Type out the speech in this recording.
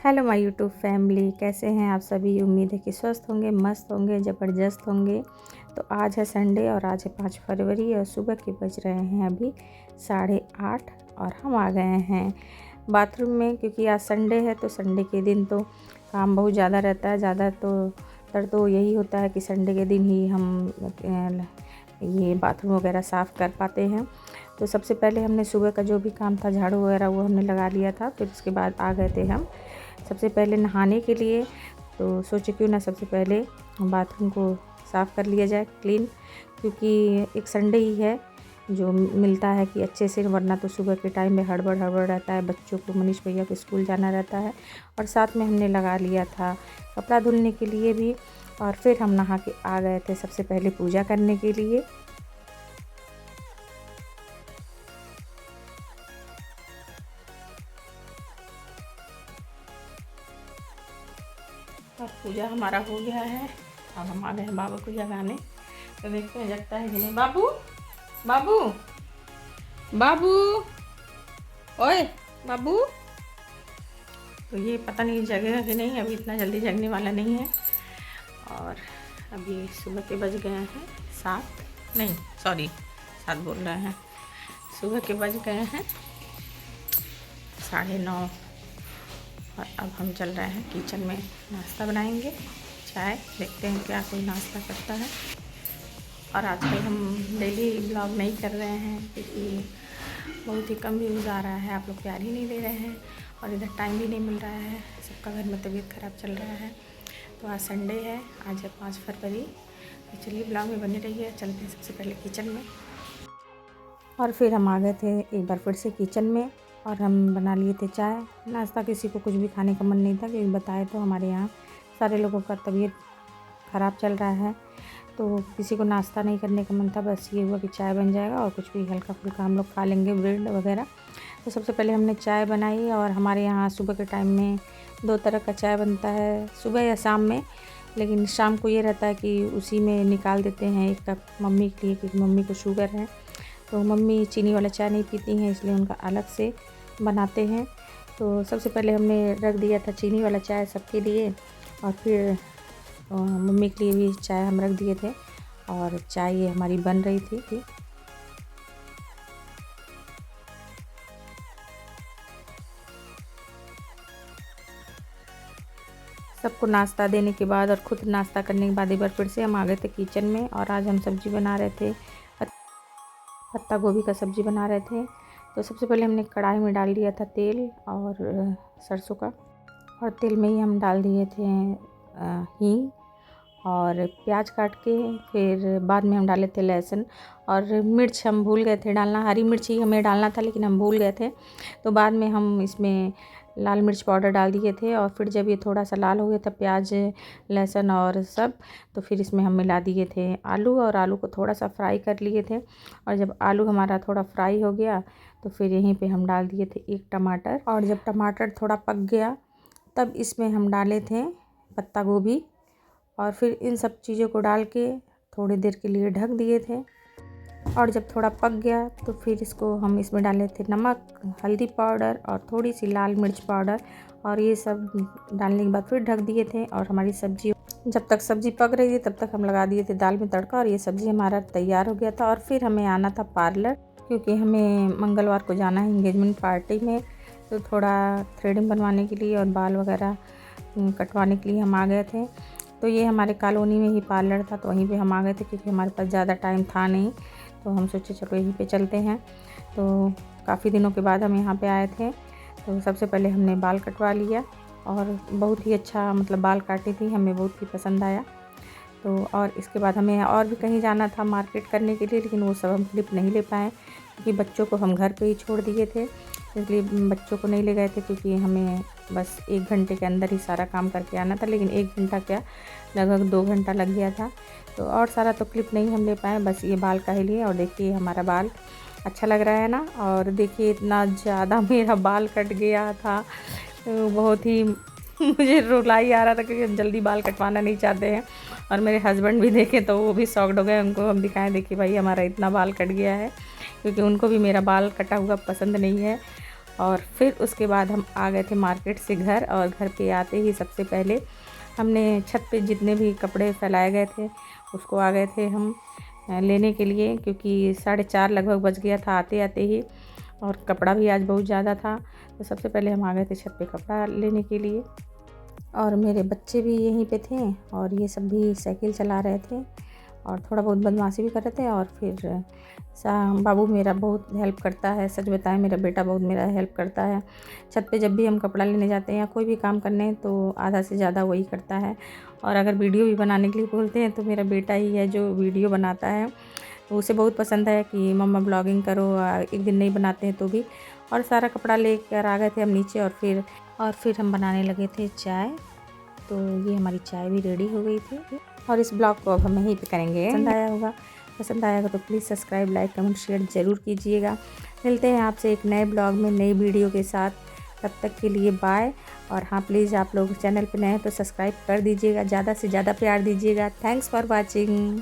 Hello my YouTube family, कैसे हैं आप सभी। उम्मीद है कि स्वस्थ होंगे, मस्त होंगे, ज़बरदस्त होंगे। तो आज है संडे और आज है 5 फरवरी और सुबह के बज रहे हैं अभी 8:30 और हम आ गए हैं बाथरूम में, क्योंकि आज संडे है। तो संडे के दिन तो काम बहुत ज़्यादा रहता है। ज़्यादातर तो यही होता है कि संडे के दिन ही हम ये बाथरूम वगैरह साफ़ कर पाते हैं। तो सबसे पहले हमने सुबह का जो भी काम था, झाड़ू वगैरह, वो हमने लगा लिया था। फिर उसके बाद आ गए थे हम सबसे पहले नहाने के लिए। तो सोचे क्यों ना सबसे पहले बाथरूम को साफ़ कर लिया जाए, क्लीन, क्योंकि एक संडे ही है जो मिलता है कि अच्छे से, वरना तो सुबह के टाइम में हड़बड़ रहता है। बच्चों को, मनीष भैया को स्कूल जाना रहता है। और साथ में हमने लगा लिया था कपड़ा धुलने के लिए भी। और फिर हम नहा के आ गए थे सबसे पहले पूजा करने के लिए। और पूजा हमारा हो गया है। अब हम आ गए हैं बाबा को जगाने। तो देखते हैं जगता है कि नहीं। बाबू बाबू बाबू, ओए बाबू। तो ये पता नहीं जगेगा कि नहीं, अभी इतना जल्दी जगने वाला नहीं है। और अभी सुबह के बज गए हैं 7, नहीं सॉरी 7 बोल रहे हैं, सुबह के बज गए हैं 9:30। और अब हम चल रहे हैं किचन में, नाश्ता बनाएंगे, चाय। देखते हैं क्या कोई नाश्ता करता है। और आजकल हम डेली ब्लॉग नहीं कर रहे हैं, क्योंकि बहुत ही कम व्यूज़ आ रहा है, आप लोग प्यार ही नहीं दे रहे हैं और इधर टाइम भी नहीं मिल रहा है। सबका घर में तबीयत ख़राब चल रहा है। तो आज संडे है, आज है 5 फरवरी। तो चलिए ब्लॉग में बने रहिए। चलते हैं सबसे पहले किचन में। और फिर हम आ गए थे एक बार फिर से किचन में और हम बना लिए थे चाय नाश्ता। किसी को कुछ भी खाने का मन नहीं था, क्योंकि बताए तो हमारे यहाँ सारे लोगों का तबीयत ख़राब चल रहा है। तो किसी को नाश्ता नहीं करने का मन था, बस ये हुआ कि चाय बन जाएगा और कुछ भी हल्का फुल्का हम लोग खा लेंगे, ब्रेड वगैरह। तो सबसे पहले हमने चाय बनाई। और हमारे यहाँ सुबह के टाइम में 2 तरह का चाय बनता है, सुबह या शाम में। लेकिन शाम को ये रहता है कि उसी में निकाल देते हैं 1 कप मम्मी के लिए, क्योंकि मम्मी को शुगर है। तो मम्मी चीनी वाला चाय नहीं पीती हैं, इसलिए उनका अलग से बनाते हैं। तो सबसे पहले हमने रख दिया था चीनी वाला चाय सबके लिए, और फिर मम्मी के लिए भी चाय हम रख दिए थे। और चाय ये हमारी बन रही थी। सबको नाश्ता देने के बाद और खुद नाश्ता करने के बाद एक बार फिर से हम आ गए थे किचन में। और आज हम सब्ज़ी बना रहे थे, पत्ता गोभी का सब्ज़ी बना रहे थे। तो सबसे पहले हमने कढ़ाई में डाल दिया था तेल और सरसों का, और तेल में ही हम डाल दिए थे हींग और प्याज काट के। फिर बाद में हम डाले थे लहसुन और मिर्च। हम भूल गए थे डालना, हरी मिर्च ही हमें डालना था, लेकिन हम भूल गए थे। तो बाद में हम इसमें लाल मिर्च पाउडर डाल दिए थे। और फिर जब ये थोड़ा सा लाल हो गया था प्याज, लहसुन और सब, तो फिर इसमें हम मिला दिए थे आलू, और आलू को थोड़ा सा फ्राई कर लिए थे। और जब आलू हमारा थोड़ा फ्राई हो गया तो फिर यहीं पे हम डाल दिए थे 1 टमाटर। और जब टमाटर थोड़ा पक गया तब इसमें हम डाले थे पत्ता गोभी। और फिर इन सब चीज़ों को डाल के थोड़ी देर के लिए ढक दिए थे। और जब थोड़ा पक गया तो फिर इसको हम इसमें डाले थे नमक, हल्दी पाउडर और थोड़ी सी लाल मिर्च पाउडर। और ये सब डालने के बाद फिर ढक दिए थे। और हमारी सब्ज़ी, जब तक सब्ज़ी पक रही थी तब तक हम लगा दिए थे दाल में तड़का। और ये सब्ज़ी हमारा तैयार हो गया था। और फिर हमें आना था पार्लर, क्योंकि हमें मंगलवार को जाना है एंगेजमेंट पार्टी में। तो थोड़ा थ्रेडिंग बनवाने के लिए और बाल वगैरह कटवाने के लिए हम आ गए थे। तो ये हमारे कॉलोनी में ही पार्लर था, तो वहीं पे हम आ गए थे, क्योंकि हमारे पास ज़्यादा टाइम था नहीं। तो हम सोचे चलो यहीं पे चलते हैं। तो काफ़ी दिनों के बाद हम यहाँ पे आए थे। तो सबसे पहले हमने बाल कटवा लिया और बहुत ही अच्छा, मतलब बाल काटी थी, हमें बहुत ही पसंद आया। तो और इसके बाद हमें और भी कहीं जाना था मार्केट करने के लिए, लेकिन वो सब हम क्लिप नहीं ले पाए, क्योंकि बच्चों को हम घर पे ही छोड़ दिए थे। इसलिए बच्चों को नहीं ले गए थे, क्योंकि हमें बस 1 घंटे के अंदर ही सारा काम करके आना था। लेकिन 1 घंटा क्या, लगभग 2 घंटा लग गया था। तो और सारा तो क्लिप नहीं हम ले पाए, बस ये बाल का ही लिए। और देखिए हमारा बाल अच्छा लग रहा है ना। और देखिए इतना ज़्यादा मेरा बाल कट गया था, तो बहुत ही मुझे रुलाई आ रहा था, क्योंकि हम जल्दी बाल कटवाना नहीं चाहते हैं। और मेरे हस्बैंड भी देखे तो वो भी शॉक्ड हो गए। उनको हम दिखाएं, देखिए भाई हमारा इतना बाल कट गया है, क्योंकि उनको भी मेरा बाल कटा हुआ पसंद नहीं है। और फिर उसके बाद हम आ गए थे मार्केट से घर, और घर पे आते ही सबसे पहले हमने छत पे जितने भी कपड़े फैलाए गए थे उसको आ गए थे हम लेने के लिए, क्योंकि 4:30 लगभग बज गया था आते आते ही, और कपड़ा भी आज बहुत ज़्यादा था। तो सबसे पहले हम आ गए थे छत पे कपड़ा लेने के लिए, और मेरे बच्चे भी यहीं पे थे, और ये सब भी साइकिल चला रहे थे और थोड़ा बहुत बदमाशी भी कर रहे थे। और फिर बाबू मेरा बहुत हेल्प करता है, सच बताएं मेरा बेटा बहुत मेरा हेल्प करता है। छत पे जब भी हम कपड़ा लेने जाते हैं या कोई भी काम करने, तो आधा से ज़्यादा वही करता है। और अगर वीडियो भी बनाने के लिए बोलते हैं तो मेरा बेटा ही है जो वीडियो बनाता है। तो उसे बहुत पसंद है कि मम्मा ब्लॉगिंग करो, एक दिन नहीं बनाते हैं तो भी। और सारा कपड़ा लेकर आ गए थे हम नीचे, और फिर हम बनाने लगे थे चाय। तो ये हमारी चाय भी रेडी हो गई थी, और इस ब्लॉग को अब हम यहीं पे करेंगे। पसंद आया होगा तो please subscribe, like, comment, share ज़रूर कीजिएगा। मिलते हैं आपसे एक नए ब्लॉग में नई वीडियो के साथ। तब तक के लिए बाय। और हाँ, प्लीज़ आप लोग चैनल पे नए हैं तो सब्सक्राइब कर दीजिएगा, ज़्यादा से ज़्यादा प्यार दीजिएगा। Thanks for watching.